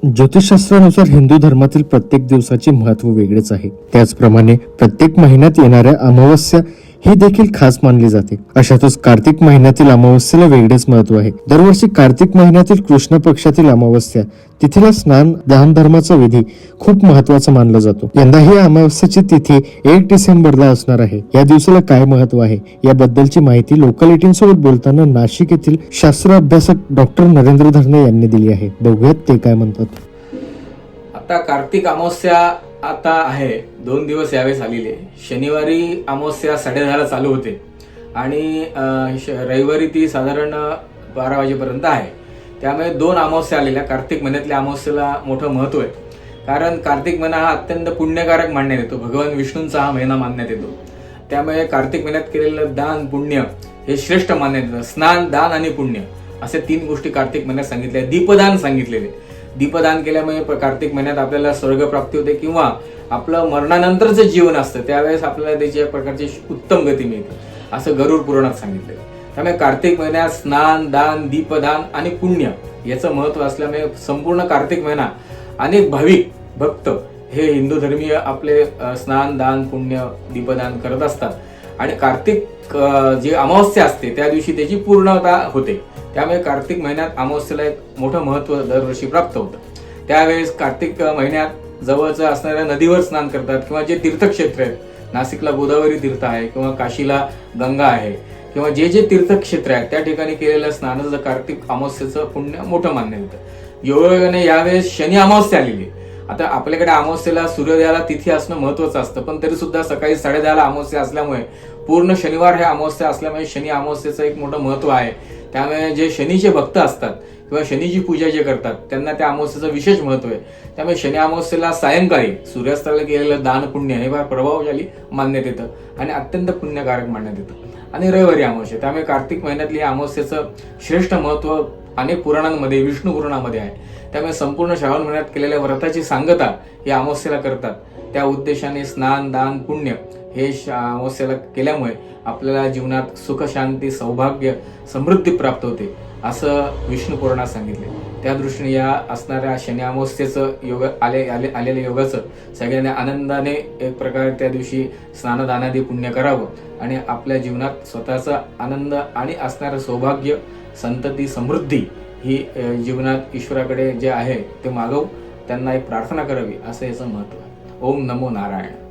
ज्योतिषशास्त्रानुसार हिंदू धर्मातील प्रत्येक दिवसाचे महत्व वेगळेच आहे. त्याचप्रमाणे प्रत्येक महिन्यात येणाऱ्या अमावस्या ही देखील खास मानली जाते. अशातच कार्तिक महिन्यातील अमावस्येला वेगळेच महत्व आहे. दरवर्षी कार्तिक महिन्यातील कृष्ण पक्षातील अमावस्या तिथीला स्नान दान धर्माचा विधी खूप महत्वाचा मानला जातो. यंदा ही अमावस्याची तिथी 1 डिसेंबरला असणार आहे. या दिवसाला काय महत्व आहे याबद्दलची माहिती लोकल18 बोलताना नाशिक येथील शास्त्र अभ्यासक डॉक्टर नरेंद्र धरणे यांनी दिली आहे. बघूयात ते काय म्हणतात. आता कार्तिक अमावस्या आता आहे, 2 दिवस यावेळेस आलेले. शनिवारी अमावस्या 10:30ला चालू होते आणि रविवारी ती साधारण 12 वाजेपर्यंत आहे. त्यामुळे 2 अमावस्या आलेल्या. कार्तिक महिन्यातल्या अमावस्येला मोठं महत्व आहे, कारण कार्तिक महिना हा अत्यंत पुण्यकारक मानण्यात येतो. भगवान विष्णूंचा हा महिना मानण्यात येतो. त्यामुळे कार्तिक महिन्यात केलेलं दान पुण्य हे श्रेष्ठ मानण्यात येतं. स्नान दान आणि पुण्य असे 3 गोष्टी कार्तिक महिन्यात सांगितल्या. दीपदान सांगितलेले. दीपदान केल्यामुळे कार्तिक महिन्यात आपल्याला स्वर्ग प्राप्ती होते किंवा आपलं मरणानंतरचं जीवन असतं त्यावेळेस आपल्याला त्याच्या प्रकारची उत्तम गती मिळते, असं गरुड पुराणात सांगितलं. त्यामुळे कार्तिक महिन्यात स्नान दान दीपदान आणि पुण्य याचं महत्व असल्यामुळे संपूर्ण कार्तिक महिना अनेक भाविक भक्त हे हिंदू धर्मीय आपले स्नान दान पुण्य दीपदान करत असतात आणि कार्तिक जी अमावस्या असते त्या दिवशी त्याची पूर्णता होते. त्यामुळे कार्तिक महिन्यात अमावस्येला एक मोठं महत्व दरवर्षी प्राप्त होतं. त्यावेळेस कार्तिक महिन्यात जवळच असणाऱ्या नदीवर स्नान करतात किंवा जे तीर्थक्षेत्र आहेत, नाशिकला गोदावरी तीर्थ आहे किंवा काशीला गंगा आहे किंवा जे जे तीर्थक्षेत्र आहेत त्या ठिकाणी केलेलं स्नानाचं कार्तिक अमावस्येचं पुण्य मोठं मानण्यात येतं. योगायोगाने यावेळेस शनी अमावस्या आलेली. आता आपल्याकडे अमावस्येला सूर्योदयाला तिथी असणं महत्वाचं असतं, पण तरी सुद्धा सकाळी 10:30ला अमावस्या असल्यामुळे पूर्ण शनिवार हे अमावस्या असल्यामुळे शनी अमावस्येचं एक मोठं महत्व आहे. त्यामुळे जे शनीचे भक्त असतात किंवा शनीची पूजा जे करतात त्यांना त्या अमावस्येचं विशेष महत्व आहे. त्यामुळे शनी अमावस्येला सायंकाळी सूर्यास्ताला केलेलं दान पुण्य हे फार प्रभावशाली मानण्यात येतं आणि अत्यंत पुण्यकारक मानण्यात येतं. आणि रविवारी अमावस्या, त्यामुळे कार्तिक महिन्यातली अमावस्येचं श्रेष्ठ महत्व अनेक पुराणांमध्ये विष्णू पुराणामध्ये आहे. त्यामुळे संपूर्ण श्रावण महिन्यात केलेल्या व्रताची सांगता ही अमावस्येला करतात. त्या उद्देशाने स्नान दान पुण्य हे अमावस्येला केल्यामुळे आपल्याला जीवनात सुख शांती सौभाग्य समृद्धी प्राप्त होते असं विष्णू पुराणात सांगितले. त्या दृष्टीने या असणाऱ्या शनी अमावस्येचं आलेल्या योगाचं सगळ्यांनी आनंदाने एक प्रकारे त्या दिवशी स्नानदानादी पुण्य करावं आणि आपल्या जीवनात स्वतःचा आनंद आणि असणारं सौभाग्य संतती समृद्धी ही जीवनात ईश्वराकडे जे आहे ते मागवू, त्यांना एक प्रार्थना करावी असं याचं महत्व आहे. ओम नमो नारायण.